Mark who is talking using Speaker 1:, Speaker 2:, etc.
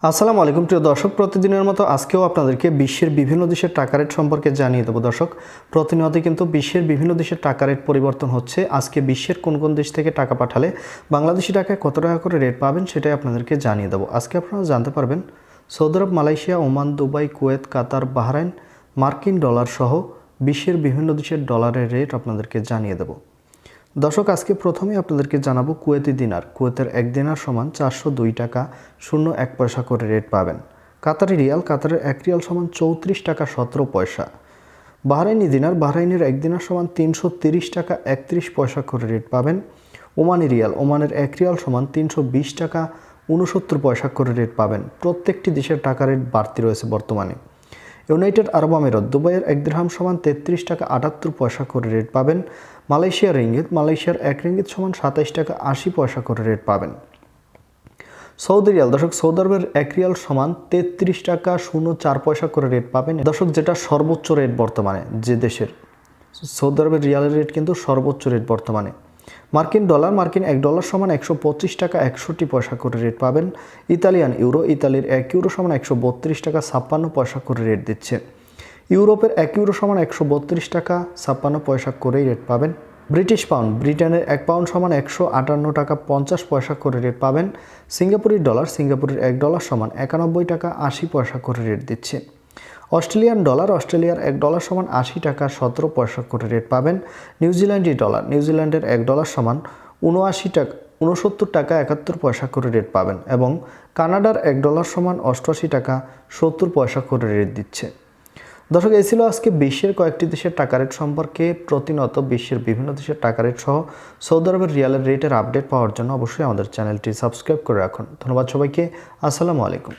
Speaker 1: আসসালামু আলাইকুম প্রিয় দর্শক, প্রতিদিনের মতো আজকেও আপনাদেরকে বিশ্বের বিভিন্ন দেশের টাকা রেট সম্পর্কে জানিয়ে দেবো। দর্শক, প্রতিনিয়তই কিন্তু বিশ্বের বিভিন্ন দেশের টাকা রেট পরিবর্তন হচ্ছে। আজকে বিশ্বের কোন কোন দেশ থেকে টাকা পাঠালে বাংলাদেশি টাকায় কত টাকা করে রেট পাবেন সেটাই আপনাদেরকে জানিয়ে দেবো। আজকে আপনারা জানতে পারবেন সৌদি আরব, মালয়েশিয়া, ওমান, দুবাই, কুয়েত, কাতার, বাহরাইন, মার্কিন ডলার সহ বিশ্বের বিভিন্ন দেশের ডলারের রেট আপনাদেরকে জানিয়ে দেবো। দর্শক, আজকে প্রথমেই আপনাদেরকে জানাবো কুয়েতি দিনার। কুয়েতের 1 দিনার সমান 402 টাকা 01 পয়সা করে রেট পাবেন। কাতারি রিয়াল, কাতারের 1 রিয়াল সমান 34 টাকা 17 পয়সা। বাহরাইনি দিনার, বাহরাইনের 1 দিনার সমান 330 টাকা 31 পয়সা করে রেট পাবেন। ওমানি রিয়াল, ওমানের 1 রিয়াল সমান 320 টাকা 69 পয়সা করে রেট পাবেন। প্রত্যেকটি দেশের টাকা রেট বাড়তি রয়েছে বর্তমানে। ইউনাইটেড আরব আমিরাত, দুবাইয়ের 1 দিরহাম সমান 33 টাকা 78 পয়সা করে রেট পাবেন। মালয়েশিয়ার রিঙ্গিত, মালয়েশিয়ার 1 রিঙ্গিত সমান 27 টাকা 80 পয়সা করে রেট পাবেন। সৌদি রিয়াল, দর্শক, সৌদি আরবের 1 রিয়াল সমান 33 টাকা 04 পয়সা করে রেট পাবেন। দর্শক, যেটা সর্বোচ্চ রেট বর্তমানে যে দেশের, সৌদি আরবের রিয়ালের রেট কিন্তু সর্বোচ্চ রেট বর্তমানে। মার্কিন ডলার, মার্কিন 1 ডলার সমান 125 টাকা 61 পয়সা করে রেট পাবেন। ইতালিয়ান ইউরো, ইতালির 1 ইউরো সমান 132 টাকা 56 পয়সা করে রেট দিচ্ছে। ইউরোপের 1 ইউরো সমান 132 টাকা 56 পয়সা করেই রেট পাবেন। ব্রিটিশ পাউন্ড, ব্রিটেনের 1 পাউন্ড সমান 158 টাকা 50 পয়সা করে রেট পাবেন। সিঙ্গাপুরি ডলার, সিঙ্গাপুরের 1 ডলার সমান 91 টাকা 80 পয়সা করে রেট দিচ্ছে। অস্ট্রেলিয়ান ডলার, অস্ট্রেলিয়ার 1 ডলার সমান 80 টাকা 17 পয়সা করে রেট পাবেন। নিউজিল্যান্ডি ডলার, নিউজিল্যান্ডের 1 ডলার সমান 69 টাকা 71 পয়সা করে রেট পাবেন। এবং কানাডার 1 ডলার সমান 88 টাকা 70 পয়সা করে রেট দিচ্ছে। দর্শক, এই ছিল আজকে বিশ্বের কয়েকটি দেশের টাকা রেট সম্পর্কে। প্রতিনিয়ত বিশ্বের বিভিন্ন দেশের টাকা রেট সহ সৌদি আরবের রিয়ালের রেটের আপডেট পাওয়ার জন্য অবশ্যই আমাদের চ্যানেলটি সাবস্ক্রাইব করে রাখুন। ধন্যবাদ সবাইকে। আসসালামু আলাইকুম।